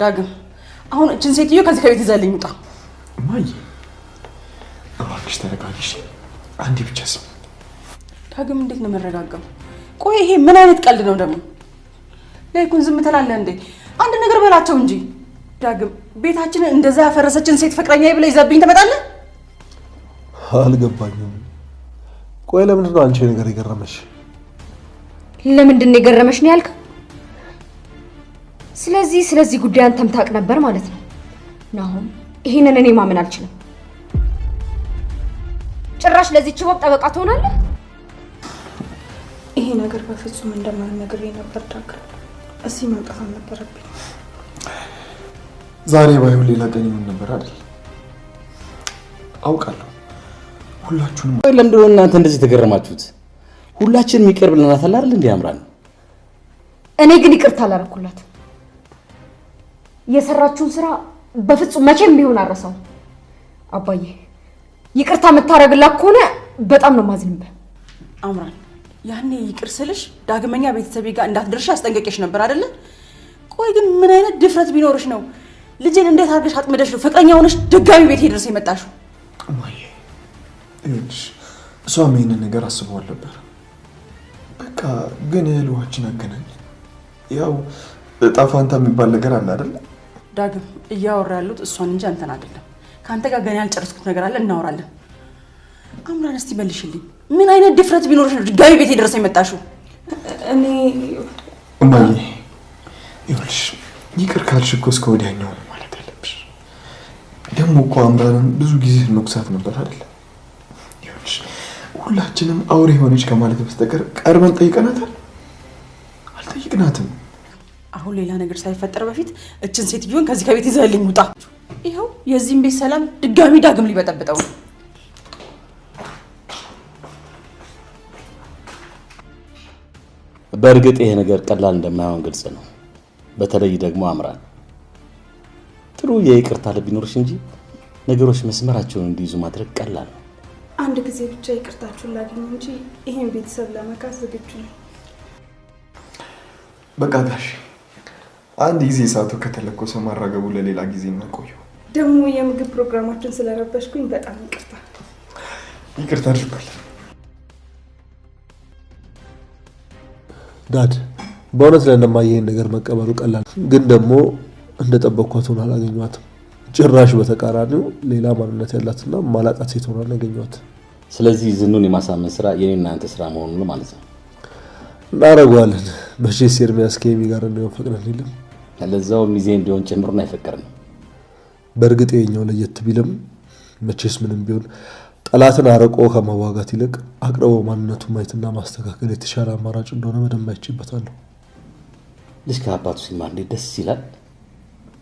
ዳግም አሁን እችን ሴትዮ ከዚህ ከቤት ይዘልኝ ውጣ ማይ እባክሽ ተረጋጊሽ አንዴ ብቻ ስም ዳግም እንዴት ነው መረጋጋው ቆይ ይሄ ምን አይነት ቀልድ ነው ደግሞ ለይኩን ዝም ትላለህ እንዴ አንድ ነገር በላቸው እንጂ ዳግም ቤታችንን እንደዛ ያፈረሰችን ሴት ፍቅረኛዬ ብለህ ይዘብኝ ትመጣለህ አልገባኝም ቆይ ለምንድን ነው አንቺ ነገር ይገረመሽ ለምንድን ነው የገረመሽ ነው ያልከው ስለዚህ ጉዳይ አንተም ታውቅ ነበር ማለት ነው ናሆም ይሄንን እኔ ማመን አልችልም ጭራሽ ለዚህ ችቦብ ጠበቃ ትሆናለህ ይሄ ነገር በፍጹም እንደማልነግር ነበር ዳግም እዚህ መምጣት አልነበረብኝ ዛሬ ባይሆን ሌላ ቀን ይሆን ነበር አይደል አውቃለሁ ሁላችሁንም ለምንድን ነው እናንተ እንደዚህ ተገረማችሁት ሁላችንም ይቅር ብለናታል አይደል እንዴ ያምራል እኔ ግን ይቅርታ አላረኩላትም የሰራችውን ስራ በፍጹም መቼም ቢሆን አረሳው አባዬ ይቅርታ መታረግላት ከሆነ በጣም ነው ማዝንበ አምራን ያኔ ይቅር ስልሽ ዳግመኛ ቤተሰቤ ጋር እንዳትደርሽ አስጠንቀቀሽ ነበር አይደል ቆይ ግን ምን አይነት ድፍረት ቢኖርሽ ነው ልጄን እንዴት አድርገሽ አጥመደሽ ነው ፍቅረኛ ሆነሽ ድጋሚ ቤት ሄድርስ የመጣሽው ማይ እሷም ይሄንን ነገር አስበዋል ነበር በቃ ግን ልዋችን አገናኝ ያው ጣፋንታ የሚባል ነገር አለ አይደል ዳግም እያወራ ያሉት እሷን እንጂ አንተን አይደለም ካንተ ጋር ገና ያልጨረስኩት ነገር አለ እናወራለን አምራን እስቲ መልሽልኝ ምን አይነት ድፍረት ቢኖርሽ ነው ድጋሚ ቤት ሄድርስ የመጣሽው እኔ ማይ ይኸውልሽ ይቅር ካልሽ እኮ እስከ ወዲያኛው ነው ማለት ያለብሽ ደግሞ እኮ አምራንን ብዙ ጊዜ እንወቅሳት ነበር አይደል ይኸውልሽ ሁላችንም አውሬ ሆነች ከማለት በስተቀር ቀርበን ጠይቀናታል አልጠይቅናትም አሁን ሌላ ነገር ሳይፈጠር በፊት እችን ሴትዮን ከዚህ ከቤት ይዘልኝ ውጣ ይሄው የዚህም ቤት ሰላም ድጋሚ ዳግም ሊበጠብጠው በእርግጥ ይሄ ነገር ቀላል እንደማይሆን ግልጽ ነው በተለይ ደግሞ አምራን ጥሩ የይቅርታ ልብ ይኖርሽ እንጂ ነገሮች መስመራቸውን እንዲይዙ ማድረግ ቀላል ነው አንድ ጊዜ ብቻ ይቅርታችሁን ላግኝ እንጂ ይሄን ቤተሰብ ለመካስ ዝግጁ ነኝ በቃ ጋሽ አንድ ጊዜ እሳቱ ከተለኮሰ ማራገቡ ለሌላ ጊዜ እናቆየው ደግሞ የምግብ ፕሮግራማችን ስለረበሽኩኝ በጣም ይቅርታ አድርጋለሁ ዳድ በእውነት ለእነማዬ ይሄን ነገር መቀበሉ ቀላል ግን ደግሞ እንደጠበቅኳት ሆና አላገኘኋትም ጭራሽ በተቃራኒው ሌላ ማንነት ያላትና ማላቃት ሴት ሆና አገኘኋት ስለዚህ ዝኑን የማሳመን ስራ የኔና አንተ ስራ መሆኑን ነው ማለት ነው እናረጋለን በሼስ ኤርሚያስ ከሚ ጋር እንደው ፈቅደን ይልም ለዛው ሚዜ እንዲሆን ጭምርና አይፈቀርም በእርግጥ የኛው ለየት ቢልም መቼስ ምንም ቢሆን ጠላትን አረቆ ከመዋጋት ይልቅ አቅርቦ ማንነቱ ማየትና ማስተካከል የተሻለ አማራጭ እንደሆነ በደንብ አይቼበታለሁ ልጅ ከአባቱ ሲማር እንዴት ደስ ይላል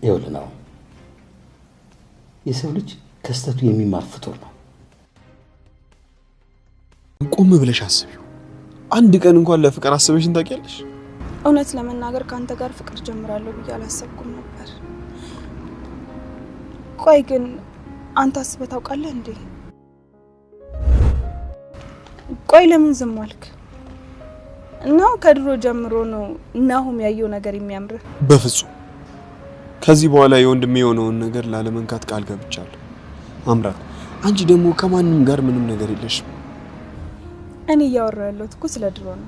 ይኸውልህ ነው የሰው ልጅ ከስተቱ የሚማር ፍጡር ነው ቆም ብለሽ አስቢው አንድ ቀን እንኳን ለፍቅር አስበሽን ታውቂያለሽ እውነት ለመናገር ካንተ ጋር ፍቅር ጀምራለሁ ብዬ አላሰብኩም ነበር ቆይ ግን አንተ አስበህ ታውቃለህ እንዴ ቆይ ለምን ዝም አልክ እና ከድሮ ጀምሮ ነው ናሆም ያየው ነገር የሚያምር በፍጹም ከዚህ በኋላ የወንድሜ የሆነውን ነገር ላለመንካት ቃል ገብቻለሁ አምራን አንቺ ደግሞ ከማንንም ጋር ምንም ነገር የለሽም እኔ ያወራው ያለሁት እኮ ስለ ድሮ ነው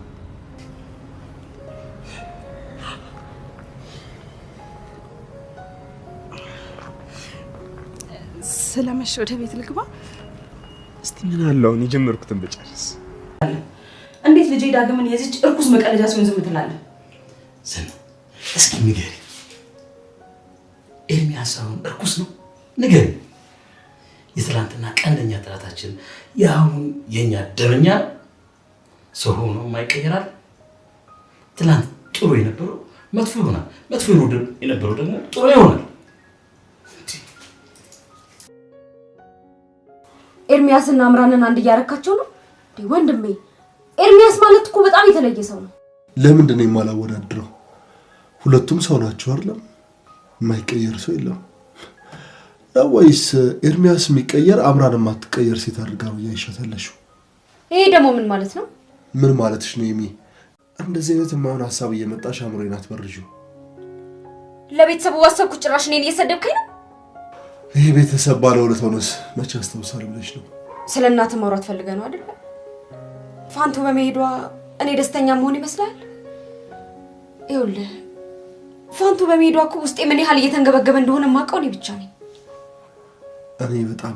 ስለመሸ ወደ ቤት ልግባ እስቲ ምን አለው እኔ ጀመርኩትን በጨርስ እንዴት ልጄ ዳግምን የዚች እርኩስ መቀለጃ ሲሆን ዝም ትላለህ ዝም እስኪ ንገሪ ኤርሚያስ አሁን እርኩስ ነው ንገሪ የትላንትና ቀንደኛ ጥላታችን ያሁን የኛ ደመኛ ሰው ሆኖ ማይቀየራል ትላንት ጥሩ የነበረው መጥፎ ይሆናል መጥፎ የነበረው ደግሞ ጥሩ ይሆናል ኤርሚያስና አምራንን አንድ ያረካቸው ነው ወንድሜ ኤርሚያስ ማለት እኮ በጣም የተለየ ሰው ነው ለምንድን ነው የማላወዳድረው ሁለቱም ሰው ናቸው አይደል ማይቀየር ሰው የለም ወይስ ኤርሚያስ የሚቀየር አምራን ማትቀየር ሴት አድርጋው ያይሻታለሽ ይሄ ደግሞ ምን ማለት ነው ምን ማለትሽ ነው የሚ እንደዚህ አይነት የማይሆን ሐሳብ እየመጣሽ አምሮዬን አትበርጂው ለቤተሰቡ ዋሰብኩ ጭራሽ እኔን እየሰደብከኝ ነው? ይሄ ቤተሰብ ባለውለታ ሆነስ መቼ አስተውሳለሁ ብለሽ ነው? ስለ እናትህ ማውራት ፈልገህ ነው አይደል? ፋንቱ በመሄዷ እኔ ደስተኛ መሆን ይመስላል? ይኸውልህ ፋንቱ በመሄዷ እኮ ውስጤ ምን ያህል እየተንገበገበ እንደሆነ የማውቀው እኔ ብቻ ነኝ። እኔ በጣም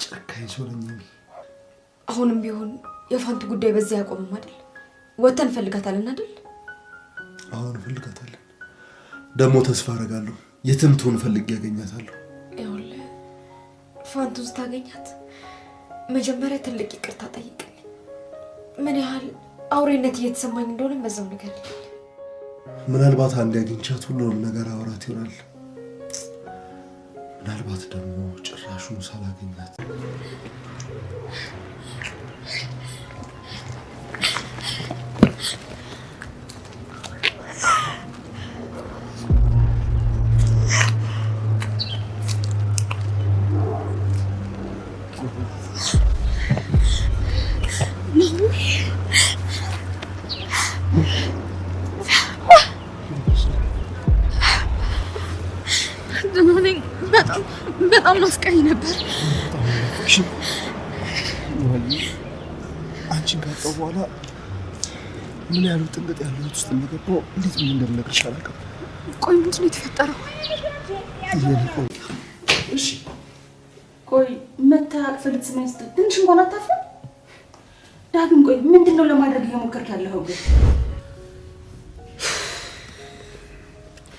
ጨካኝ ሰው ነኝ። አሁንም ቢሆን የፋንቱ ጉዳይ በዚህ ያቆምም አይደል? ወተን ፈልጋታለን አይደል? አሁን ፈልጋታለን። ደግሞ ተስፋ አደርጋለሁ የትም ትሁን ፈልጌ ያገኛታለሁ። ይኸውልህ ፋንቱ ስታገኛት መጀመሪያ ትልቅ ይቅርታ ጠይቅልኝ። ምን ያህል አውሬነት እየተሰማኝ እንደሆነ በዛው ነገር ምናልባት አንድ ያገኝቻት ሁሉንም ነገር አወራት ይሆናል። ምናልባት ደግሞ ጭራሹን ሳላገኛት በጣም ናፍቀኝ ነበር። አንቺን ካጣሁ በኋላ ምን ያህል ጥንቅጥ ያለው ውስጥ እንደገባሁ እንዴት ምን እንደምነግርሽ አላውቅም። ቆይ ምንድን ነው የተፈጠረው? እሺ ቆይ መታ አቅፈህ ልትስመኝ ስትል ትንሽ እንኳን አታፍርም? ዳግም ቆይ ምንድን ነው ለማድረግ እየሞከርክ ያለኸው? ግን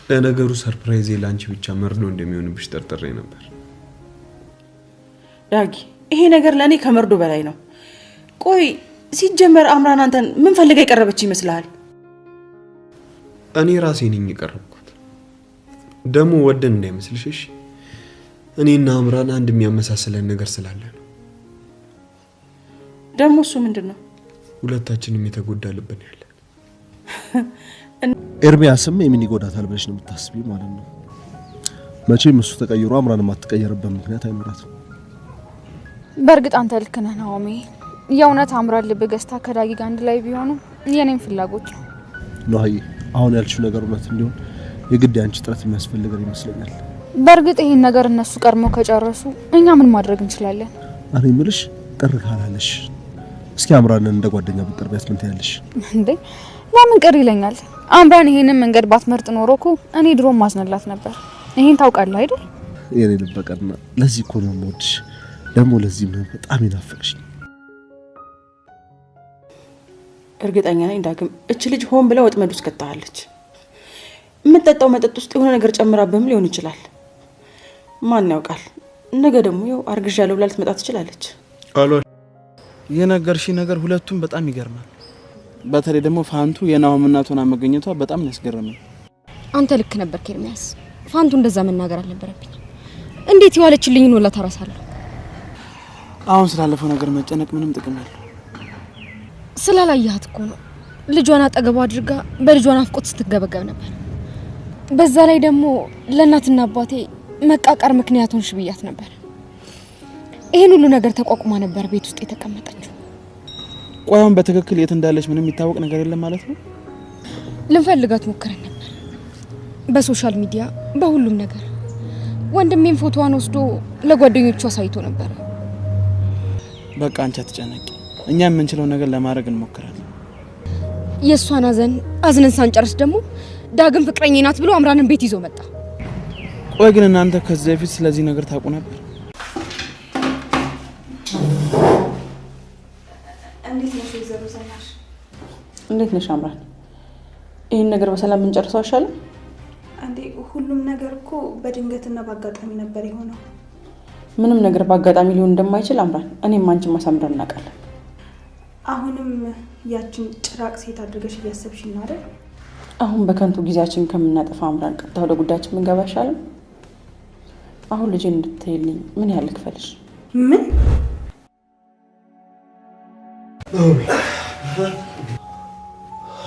ለነገሩ ሰርፕራይዝ ላንቺ ብቻ መርዶ እንደሚሆንብሽ ጠርጥሬ ነበር። ዳጊ ይሄ ነገር ለኔ ከመርዶ በላይ ነው። ቆይ ሲጀመር አምራን አንተን ምን ፈልጋ የቀረበች ይመስልሃል? እኔ ራሴ ነኝ የቀረብኩት። ደግሞ ወደን እንዳይመስልሽ እሺ? እኔና አምራን አንድ የሚያመሳስለን ነገር ስላለ ነው። ደግሞ እሱ ምንድነው? ሁለታችንም የተጎዳልብን ያለ ኤርሚያስም የምን ይጎዳታል ብለሽ ነው የምታስቢው ማለት ነው? መቼም እሱ ተቀይሮ አምራን የማትቀየርበት ምክንያት አይኖራትም። በእርግጥ አንተ ልክ ነህ ናኦሚ። የእውነት አምራን ልብ ገዝታ ከዳጊ ጋር አንድ ላይ ቢሆኑ የኔም ፍላጎት ነው። ነውይ አሁን ያልሽው ነገር እውነት እንዲሆን የግድ አንቺ ጥረት የሚያስፈልገን ይመስለኛል። በእርግጥ ይሄን ነገር እነሱ ቀድመው ከጨረሱ እኛ ምን ማድረግ እንችላለን? እኔ የምልሽ ቅር ካላለሽ እስኪ አምራንን እንደ ጓደኛ ብትቀርቢያት ምን ትያለሽ? እንዴ ለምን ቅር ይለኛል? አምራን ይሄንን መንገድ ባትመርጥ ኖሮ እኮ እኔ ድሮ ማዝነላት ነበር። ይሄን ታውቃለህ አይደል? የኔ ልበቀና ለዚህ እኮ ነው የምወድሽ። ደግሞ ለዚህ ነው በጣም ይናፍቅሽ። እርግጠኛ ነኝ ዳግም እቺ ልጅ ሆን ብላ ወጥመድ ውስጥ ከተሃለች። የምትጠጣው መጠጥ ውስጥ የሆነ ነገር ጨምራብህም ሊሆን ይችላል። ማን ያውቃል? ነገ ደግሞ ያው አርግዣለሁ ብላ ልትመጣ ትችላለች። አሎ የነገርሽ ነገር ሁለቱም በጣም ይገርማል። በተለይ ደግሞ ፋንቱ የናሆም እናት ሆና መገኘቷ በጣም ያስገርማል። አንተ ልክ ነበር ኤርሚያስ። ፋንቱ እንደዛ መናገር አልነበረብኝ። እንዴት ይዋለችልኝ ነው ለታራሳለሁ። አሁን ስላለፈው ነገር መጨነቅ ምንም ጥቅም የለው። ስላላያት እኮ ነው ልጇን አጠገቧ አድርጋ በልጇ ናፍቆት ስትገበገብ ነበር። በዛ ላይ ደግሞ ለእናትና አባቴ መቃቀር ምክንያቱን ሽብያት ነበር። ይሄን ሁሉ ነገር ተቋቁማ ነበር ቤት ውስጥ የተቀመጠችው። ቆያውን በትክክል የት እንዳለች ምንም የሚታወቅ ነገር የለም ማለት ነው? ልንፈልጋት ሞክረን ነበር፣ በሶሻል ሚዲያ በሁሉም ነገር። ወንድሜም ፎቶዋን ወስዶ ለጓደኞቿ አሳይቶ ነበር። በቃ አንቺ አትጨነቂ፣ እኛ የምንችለው ነገር ለማድረግ እንሞክራለን። የእሷን አዝነን ሳንጨርስ ደግሞ ዳግም ፍቅረኛ ናት ብሎ አምራንን ቤት ይዞ መጣ። ቆይ ግን እናንተ ከዚህ በፊት ስለዚህ ነገር ታውቁ ነበር? እንዴት ነሽ አምራን? ይሄን ነገር በሰላም እንጨርሰው አይሻልም? አንዴ ሁሉም ነገር እኮ በድንገትና በአጋጣሚ ነበር የሆነው። ምንም ነገር በአጋጣሚ ሊሆን እንደማይችል አምራን እኔም አንቺም ማሳምረን እናውቃለን። አሁንም ያችን ጭራቅ ሴት አድርገሽ እያሰብሽ ነው አይደል? አሁን በከንቱ ጊዜያችን ከምናጠፋ አምራን ቀጥታ ወደ ጉዳያችን ብንገባ አይሻልም? አሁን ልጄን እንድትይልኝ ምን ያህል ልክፈልሽ? ምን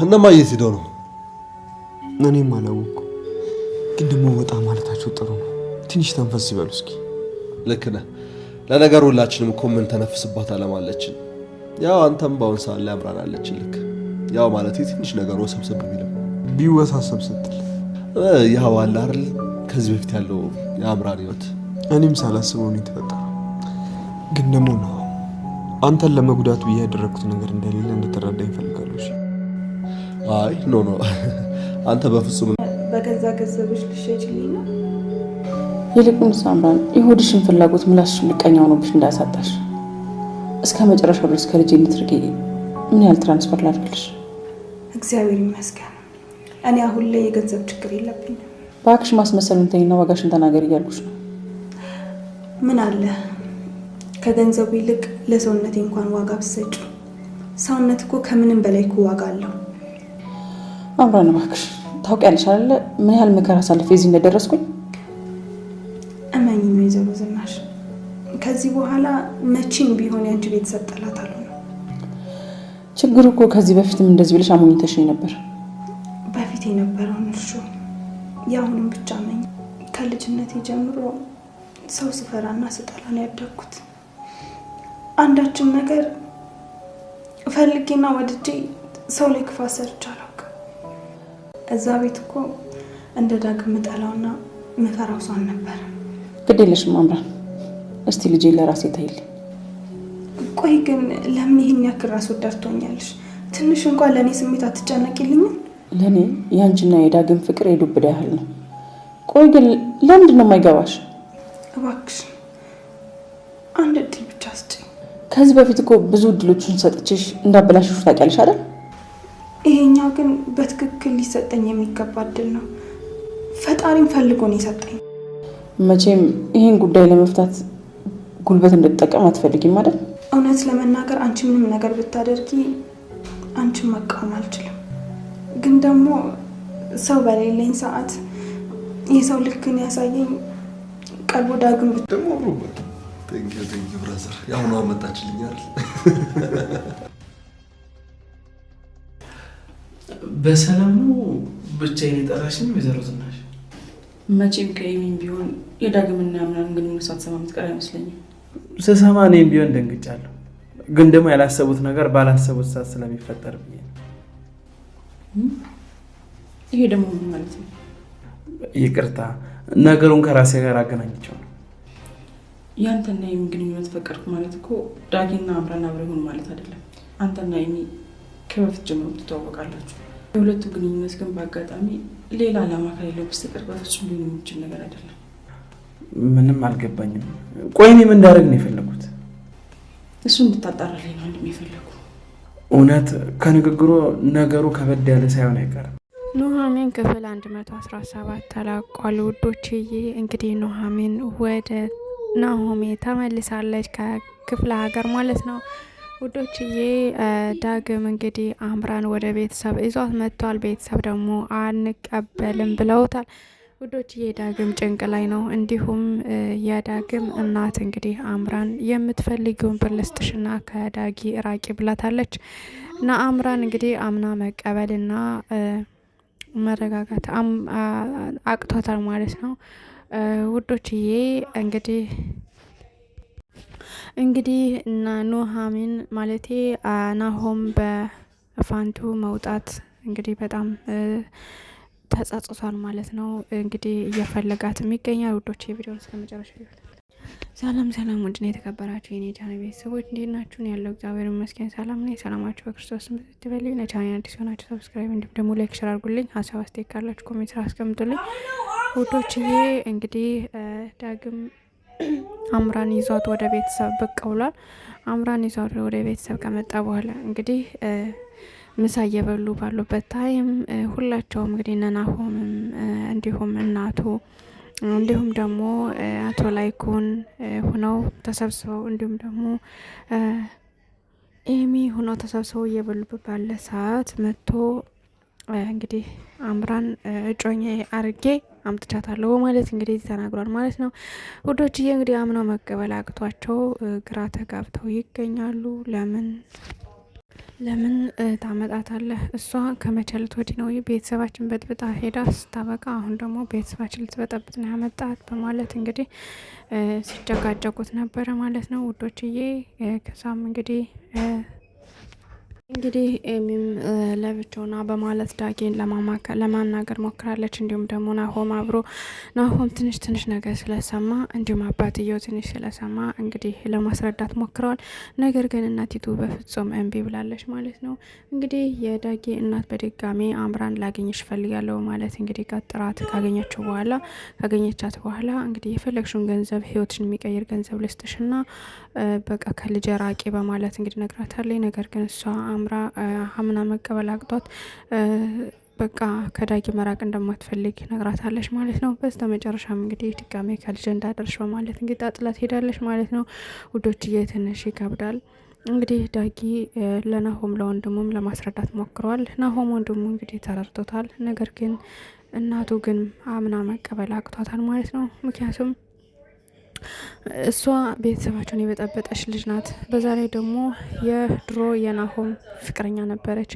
እነማ የት ሄደው ነው? እኔም አላወኩም፣ ግን ደግሞ ወጣ ማለታቸው ጥሩ ነው። ትንሽ ተንፈስ ይበሉ እስኪ። ልክ ነህ። ለነገሩ ሁላችንም እኮ ምን ተነፍስባት አለማለችን። ያው አንተም ባውን ሰዓት ላይ አምራናለች። ልክ ያው ማለት ትንሽ ነገሩ ሰብሰብ ቢለው ቢወሳሰብ ስትል ያው አለ አይደል ከዚህ በፊት ያለው የአምራን ህይወት እኔም ሳላስበው ነው የተፈጠረው። ግን ደግሞ ነው አንተን ለመጉዳት ብዬ ያደረኩት ነገር እንደሌለ እንድትረዳ ይፈልጋሉ። እሺ? አይ ኖ አንተ በፍጹም በገዛ ገንዘብሽ ልትሸጪልኝ ነው? ይልቁንስ አምራን የሆድሽን ፍላጎት ምላስሽ ምቀኛ ሆኖብሽ እንዳያሳጣሽ እስከ መጨረሻው ድረስ ከልጄ እንድትርቂ ምን ያህል ትራንስፈር ላድርግልሽ? እግዚአብሔር ይመስገን እኔ አሁን ላይ የገንዘብ ችግር የለብኝም። እባክሽ ማስመሰሉን ተይና ዋጋሽን ተናገሪ እያልኩሽ ነው። ምን አለ ከገንዘቡ ይልቅ ለሰውነቴ እንኳን ዋጋ ብትሰጪ። ሰውነት እኮ ከምንም በላይ እኮ ዋጋ አለው። አምራን እባክሽ ታውቂያለሽ አይደለ ምን ያህል መከራ አሳልፌ እዚህ እንደደረስኩኝ። እመኚኝ ወይዘሮ ዝናሽ ከዚህ በኋላ መቼም ቢሆን ያንቺ ቤተሰብ ጠላት አልሆነም። ችግሩ እኮ ከዚህ በፊትም እንደዚህ ብለሽ አሞኝተሽኝ ነበር። በፊት የነበረውን እርሾ የአሁንም ብቻ ነኝ። ከልጅነቴ ጀምሮ ሰው ስፈራና ስጠላ ነው ያደግኩት። አንዳችን ነገር ፈልጌና ወድጄ ሰው ላይ ክፋት ሰርቼ አላውቅም። እዛ ቤት እኮ እንደ ዳግም ምጠላውና ምፈራው ሰው ነበር። ግድ የለሽም አምራን እስቲ ልጄ ለራሴ ታይልኝ። ቆይ ግን ለምን ይሄን ያክል ራስ ወዳድ ትሆኛለሽ? ትንሽ እንኳን ለእኔ ስሜት አትጨነቂልኝም? ለእኔ ያንቺና የዳግም ፍቅር የዱብዳ ያህል ነው። ቆይ ግን ለምንድን ነው የማይገባሽ? እባክሽ አንድ እድል ብቻ ስጪኝ። ከዚህ በፊት እኮ ብዙ እድሎችን ሰጥቼሽ እንዳበላሽሽ ታውቂያለሽ አይደል? ይሄኛው ግን በትክክል ሊሰጠኝ የሚገባ እድል ነው። ፈጣሪም ፈልጎ ነው የሰጠኝ። መቼም ይሄን ጉዳይ ለመፍታት ጉልበት እንድትጠቀም አትፈልጊም አይደል? እውነት ለመናገር አንቺ ምንም ነገር ብታደርጊ አንቺን መቃወም አልችልም። ግን ደግሞ ሰው በሌለኝ ሰዓት የሰው ልክን ያሳየኝ ቀልቦ ዳግም ደግሞ አምሮበት ቴንኪው ብራዘር ያው ነው አመጣችልኝ አይደል? በሰላም ነው ብቻዬን የጠራሽኝ ወይዘሮ ዝናሽ? መቼም ከኢሚን ቢሆን የዳግምና ምናምን ግንኙነት ሳትሰማ የምትቀር አይመስለኝም። ስሰማ እኔም ቢሆን ደንግጫለሁ። ግን ደግሞ ያላሰቡት ነገር ባላሰቡት ሰዓት ስለሚፈጠር ብዬ ነው። ይሄ ደግሞ ምን ማለት ነው? ይቅርታ ነገሩን ከራሴ ጋር አገናኝቸው ነው። ያንተና የሚ ግንኙነት ፈቀድኩ ማለት እኮ ዳጊና አምራን አብረው ይሁን ማለት አይደለም። አንተና የሚ ከበፊት ጀምሮ ትተዋወቃላችሁ። የሁለቱ ግንኙነት ግን በአጋጣሚ ሌላ ዓላማ ከሌለው በስተቀር በፍጹም ሊሆን የሚችል ነገር አይደለም። ምንም አልገባኝም። ቆይ እኔ ምን እንዳደርግ ነው የፈለጉት? እሱ እንድታጣራልኝ ነው እንደሚፈልጉ። እውነት ከንግግሩ ነገሩ ከበድ ያለ ሳይሆን አይቀርም። ኑሐሚን ክፍል 117 ተላቋል ውዶችዬ። እንግዲህ ኑሐሚን ወደ ናሆሜ ተመልሳለች ከክፍለ ሀገር ማለት ነው ውዶችዬ። ዳግም እንግዲህ አምራን ወደ ቤተሰብ ይዟት መጥቷል። ቤተሰብ ደግሞ አንቀበልም ብለውታል ውዶችዬ። ዳግም ጭንቅ ላይ ነው። እንዲሁም የዳግም እናት እንግዲህ አምራን የምትፈልጊውን ብር ልስጥሽና ከዳጊ ራቂ ብላታለች። እና አምራን እንግዲህ አምና መቀበልና መረጋጋት አቅቷታል ማለት ነው ውዶችዬ። እንግዲህ እና ኑሐሚን ማለቴ ናሆም በፋንቱ መውጣት እንግዲህ በጣም ተጻጽቷል ማለት ነው። እንግዲህ እየፈለጋትም ይገኛል ውዶች። የቪዲዮውን እስከመጨረሻ ይሁን። ሰላም ሰላም፣ ወንድና የተከበራችሁ የኔ ቻናል ቤተሰቦች እንዴት ናችሁ? ያለው እግዚአብሔር ይመስገን ሰላም ነኝ። ሰላማችሁ በክርስቶስ ይብዛልኝ። ለቻናሌ አዲስ ሆናችሁ ሰብስክራይብ እንዲሁም ደግሞ ላይክ ሼር አድርጉልኝ። ሀሳብ አስተያየት ካላችሁ ኮሜንት ስራ አስቀምጡልኝ ውዶችዬ። እንግዲህ ዳግም አምራን ይዟት ወደ ቤተሰብ ብቅ ብሏል። አምራን ይዟት ወደ ቤተሰብ ከመጣ በኋላ እንግዲህ ምሳ እየበሉ ባሉበት ታይም ሁላቸውም እንግዲህ ናሆምም እንዲሁም እናቱ እንዲሁም ደግሞ አቶ ላይኩን ሆነው ተሰብስበው እንዲሁም ደግሞ ኤሚ ሆነው ተሰብስበው እየበሉ ባለ ሰዓት መጥቶ እንግዲህ አምራን እጮኛ አርጌ አምጥቻታለሁ ማለት እንግዲህ ተናግሯል ማለት ነው ውዶችዬ። እንግዲህ አምነው መቀበል አቅቷቸው ግራ ተጋብተው ይገኛሉ። ለምን ታመጣታለህ? እሷ ከመቸለት ወዲህ ነው ቤተሰባችን በጥብጣ ሄዳ ስታበቃ አሁን ደግሞ ቤተሰባችን ልትበጠብጥ ነው ያመጣት በማለት እንግዲህ ሲጨቃጨቁት ነበረ ማለት ነው ውዶችዬ። ከዛም እንግዲህ እንግዲህ ኤሚም ለብቻውና በማለት ዳጊን ለማናገር ሞክራለች። እንዲሁም ደግሞ ናሆም ትንሽ ነገር ስለሰማ እንዲሁም አባትየው ትንሽ ስለሰማ እንግዲህ ለማስረዳት ሞክረዋል። ነገር ግን እናቲቱ በፍጹም እምቢ ብላለች ማለት ነው። እንግዲህ የዳጊ እናት በድጋሚ አምራን ላገኝሽ ፈልጋለሁ ማለት እንግዲህ ቀጥራት ካገኘቻት በኋላ እንግዲህ የፈለግሽውን ገንዘብ ህይወትሽን የሚቀይር ገንዘብ ልስጥሽና በቃ ከልጄ ራቂ በማለት እንግዲህ ነግራታለች። ነገር ግን እሷ አምራ ሀምና መቀበል አቅቷት በቃ ከዳጊ መራቅ እንደማትፈልግ ነግራታለች ማለት ነው። በስተ መጨረሻም እንግዲህ ድጋሜ ከልጅ እንዳደርሽ በማለት እንግዲህ ጣጥላት ሄዳለች ማለት ነው። ውዶችዬ ትንሽ ይከብዳል። እንግዲህ ዳጊ ለናሆም ለወንድሙም ለማስረዳት ሞክረዋል። ናሆም ወንድሙ እንግዲህ ተረድቶታል። ነገር ግን እናቱ ግን አምና መቀበል አቅቷታል ማለት ነው። ምክንያቱም እሷ ቤተሰባቸውን የበጠበጠች ልጅ ናት። በዛ ላይ ደግሞ የድሮ የናሆም ፍቅረኛ ነበረች።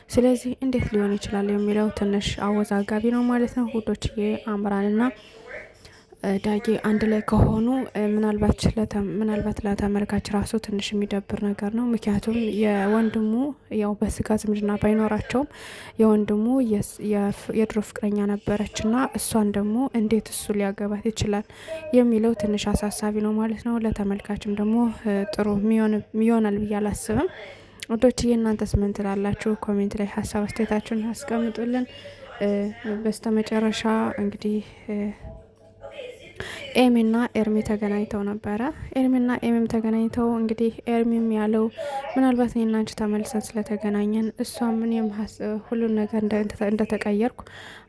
ስለዚህ እንዴት ሊሆን ይችላል የሚለው ትንሽ አወዛጋቢ ነው ማለት ነው። ውዶችዬ አምራንና ዳጊ አንድ ላይ ከሆኑ ምናልባት ለተመልካች ራሱ ትንሽ የሚደብር ነገር ነው። ምክንያቱም የወንድሙ ያው በስጋ ዝምድና ባይኖራቸውም የወንድሙ የድሮ ፍቅረኛ ነበረች እና እሷን ደግሞ እንዴት እሱ ሊያገባት ይችላል የሚለው ትንሽ አሳሳቢ ነው ማለት ነው። ለተመልካችም ደግሞ ጥሩ ይሆናል ብዬ አላስብም። ወዶችዬ እናንተስ ምን ትላላችሁ? ኮሜንት ላይ ሀሳብ አስተያየታችሁን አስቀምጡልን። በስተመጨረሻ እንግዲህ ኤሚና ኤርሚ ተገናኝተው ነበረ። ኤርሚና ኤሚም ተገናኝተው እንግዲህ ኤርሚም ያለው ምናልባት እኔና አንቺ ተመልሰን ስለተገናኘን እሷም እኔም ሁሉን ነገር እንደተቀየርኩ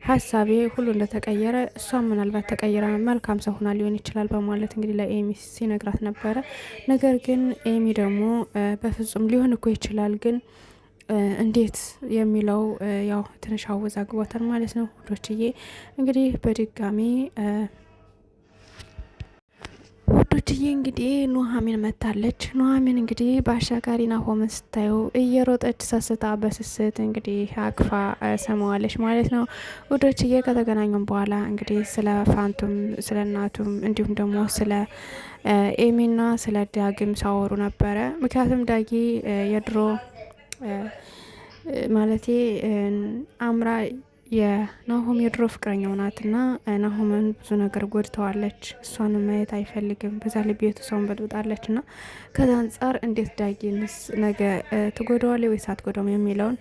ሀሳቤ ሁሉ እንደተቀየረ እሷም ምናልባት ተቀይራ መልካም ሰው ሆና ሊሆን ይችላል በማለት እንግዲህ ለኤሚ ሲነግራት ነበረ። ነገር ግን ኤሚ ደግሞ በፍጹም ሊሆን እኮ ይችላል ግን እንዴት የሚለው ያው ትንሽ አወዛግቧታል ማለት ነው። ውዶችዬ እንግዲህ በድጋሚ ውዶችዬ እንግዲህ ኑሐሚን መታለች። ኑሐሚን እንግዲህ በአሻጋሪ ናሆምን ስታየው እየሮጠች ሰስታ በስስት እንግዲህ አቅፋ ሰማዋለች ማለት ነው። ውዶችዬ ከተገናኙም በኋላ እንግዲህ ስለ ፋንቱም ስለ እናቱም እንዲሁም ደግሞ ስለ ኤሚና ስለ ዳግም ሳወሩ ነበረ። ምክንያቱም ዳጊ የድሮ ማለቴ አምራ የናሆም የድሮ ፍቅረኛው ናትና ናሆምን ብዙ ነገር ጎድተዋለች። እሷንም ማየት አይፈልግም። በዛ ልብ ቤተሰቡን በጥብጣለች ና ከዛ አንጻር እንዴት ዳጊንስ ነገ ትጎዳዋለች ወይስ አትጎዳውም የሚለውን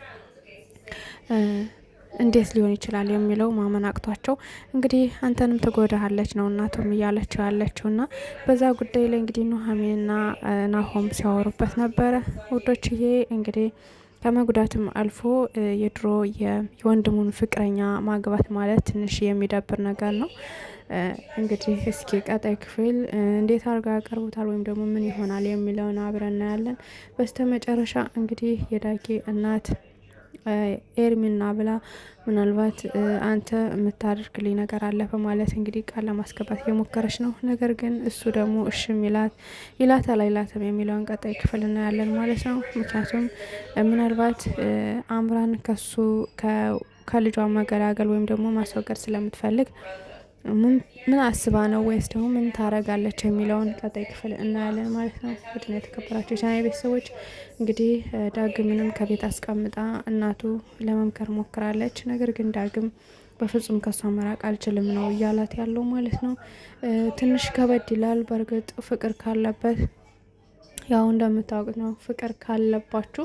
እንዴት ሊሆን ይችላል የሚለው ማመን አቅቷቸው እንግዲህ አንተንም ትጎዳሃለች ነው እናቱም እያለችው ያለችው ና በዛ ጉዳይ ላይ እንግዲህ ኑሐሚንና ናሆም ሲያወሩበት ነበረ። ውዶችዬ እንግዲህ ከመጉዳትም አልፎ የድሮ የወንድሙን ፍቅረኛ ማግባት ማለት ትንሽ የሚደብር ነገር ነው። እንግዲህ እስኪ ቀጣይ ክፍል እንዴት አድርጋ ያቀርቡታል ወይም ደግሞ ምን ይሆናል የሚለውን አብረን እናያለን። በስተመጨረሻ እንግዲህ የዳጊ እናት ኤርሚና ብላ ምናልባት አንተ የምታደርግልኝ ነገር አለ በማለት እንግዲህ ቃል ለማስገባት እየሞከረች ነው። ነገር ግን እሱ ደግሞ እሽም ይላታል አይላትም የሚለውን ቀጣይ ክፍል እናያለን ማለት ነው። ምክንያቱም ምናልባት አምራን ከልጇ መገላገል ወይም ደግሞ ማስወገድ ስለምትፈልግ ምን አስባ ነው ወይስ ደግሞ ምን ታረጋለች የሚለውን ቀጣይ ክፍል እናያለን ማለት ነው። ውድና የተከበራችሁ የቻናሌ ቤተሰቦች እንግዲህ ዳግምንም ከቤት አስቀምጣ እናቱ ለመምከር ሞክራለች። ነገር ግን ዳግም በፍጹም ከሷ መራቅ አልችልም ነው እያላት ያለው ማለት ነው። ትንሽ ከበድ ይላል። በእርግጥ ፍቅር ካለበት ያው እንደምታውቁት ነው። ፍቅር ካለባችሁ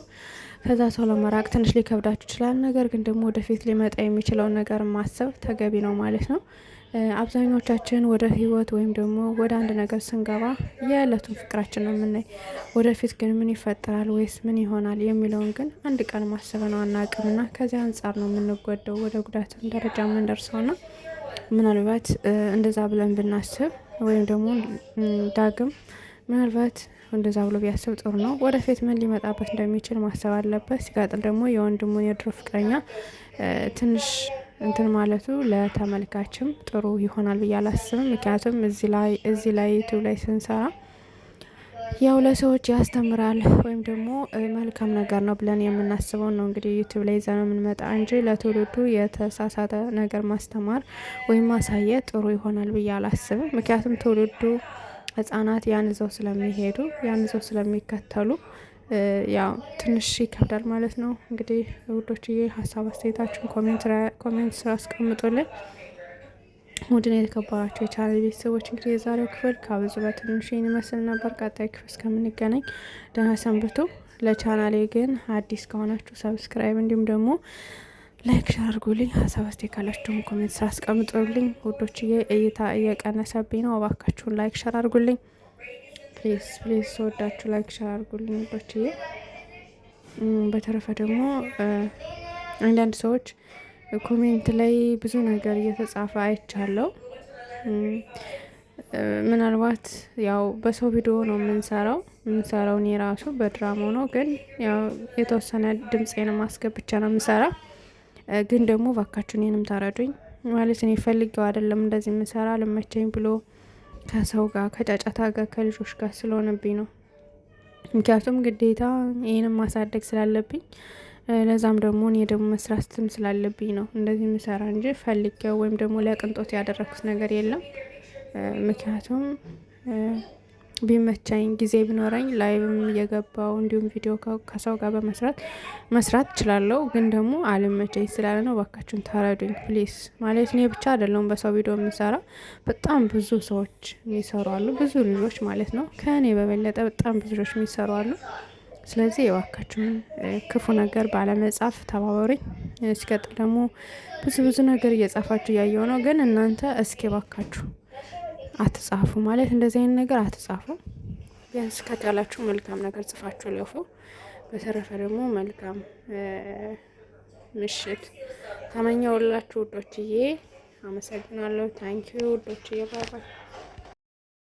ከዛ ሰው ለመራቅ ትንሽ ሊከብዳችሁ ይችላል። ነገር ግን ደግሞ ወደፊት ሊመጣ የሚችለውን ነገር ማሰብ ተገቢ ነው ማለት ነው። አብዛኞቻችን ወደ ህይወት ወይም ደግሞ ወደ አንድ ነገር ስንገባ የዕለቱን ፍቅራችን ነው የምናይ። ወደፊት ግን ምን ይፈጠራል ወይስ ምን ይሆናል የሚለውን ግን አንድ ቀን ማሰብ ነው አናቅምና ከዚያ አንጻር ነው የምንጎደው ወደ ጉዳት ደረጃ የምንደርሰውና ምናልባት እንደዛ ብለን ብናስብ ወይም ደግሞ ዳግም ምናልባት እንደዛ ብሎ ቢያስብ ጥሩ ነው። ወደፊት ምን ሊመጣበት እንደሚችል ማሰብ አለበት። ሲቀጥል ደግሞ የወንድሙን የድሮ ፍቅረኛ ትንሽ እንትን ማለቱ ለተመልካችም ጥሩ ይሆናል ብዬ አላስብም። ምክንያቱም እዚህ ላይ ዩቲዩብ ላይ ስንሰራ ያው ለሰዎች ያስተምራል ወይም ደግሞ መልካም ነገር ነው ብለን የምናስበው ነው እንግዲህ ዩቲዩብ ላይ ይዘን የምንመጣ እንጂ ለትውልዱ የተሳሳተ ነገር ማስተማር ወይም ማሳየት ጥሩ ይሆናል ብዬ አላስብም። ምክንያቱም ትውልዱ ህጻናት ያንዘው ስለሚሄዱ ያንዘው ስለሚከተሉ ያው ትንሽ ይከብዳል ማለት ነው። እንግዲህ ውዶችዬ ሀሳብ አስተያየታችሁን ኮሜንት ስራ አስቀምጡልን። ውድን የተከበራችሁ የቻናል ቤተሰቦች እንግዲህ የዛሬው ክፍል ከብዙ በትንሹ ይመስል ነበር። ቀጣይ ክፍል እስከምንገናኝ ደህና ሰንብቱ። ለቻናሌ ግን አዲስ ከሆናችሁ ሰብስክራይብ እንዲሁም ደግሞ ላይክ ሸር አድርጉልኝ። ሀሳብ አስተያየት ካላችሁ ደግሞ ኮሜንት ስራ አስቀምጡልኝ። ውዶችዬ እይታ እየቀነሰብኝ ነው። እባካችሁን ላይክ ሸር አድርጉልኝ። ፕሊዝ ተወዳችሁ ላይክ ሸር አድርጉልኝ ውዶችዬ። በተረፈ ደግሞ አንዳንድ ሰዎች ኮሜንት ላይ ብዙ ነገር እየተጻፈ አይቻለሁ። ምናልባት ያው በሰው ቪዲዮ ነው የምንሰራው እኔ ራሱ በድራማው ነው፣ ግን ያው የተወሰነ ድምፄን ማስገብቻ ነው የምሰራ። ግን ደግሞ ባካችሁ እኔንም ታረዱኝ ማለት እኔ ፈልጌው አይደለም እንደዚህ የምሰራ ልመቸኝ ብሎ ከሰው ጋር ከጫጫታ ጋር ከልጆች ጋር ስለሆነብኝ ነው። ምክንያቱም ግዴታ ይህንም ማሳደግ ስላለብኝ ለዛም ደግሞ እኔ ደግሞ መስራትም ስላለብኝ ነው እንደዚህ የምሰራ እንጂ ፈልጌው ወይም ደግሞ ለቅንጦት ያደረኩት ነገር የለም። ምክንያቱም ቢመቻኝ ጊዜ ቢኖረኝ ላይቭም እየገባው እንዲሁም ቪዲዮ ከሰው ጋር መስራት እችላለሁ። ግን ደግሞ አልመቸኝ ስላለ ነው። ባካችሁን ተረዱኝ ፕሊስ። ማለት እኔ ብቻ አይደለሁም በሰው ቪዲዮ የምሰራ፣ በጣም ብዙ ሰዎች የሚሰሩ አሉ፣ ብዙ ልጆች ማለት ነው። ከእኔ በበለጠ በጣም ብዙ ልጆች የሚሰሩ አሉ። ስለዚህ የባካችሁን ክፉ ነገር ባለመጻፍ ተባበሩኝ። ሲቀጥል ደግሞ ብዙ ነገር እየጻፋችሁ እያየው ነው። ግን እናንተ እስኪ ባካችሁ አትጻፉ፣ ማለት እንደዚህ አይነት ነገር አትጻፉ። ቢያንስ ከቻላችሁ መልካም ነገር ጽፋችሁ ለፉ። በተረፈ ደግሞ መልካም ምሽት ተመኘውላችሁ ውዶችዬ። አመሰግናለሁ። ታንኪዩ ውዶችዬ። ባይ ባይ።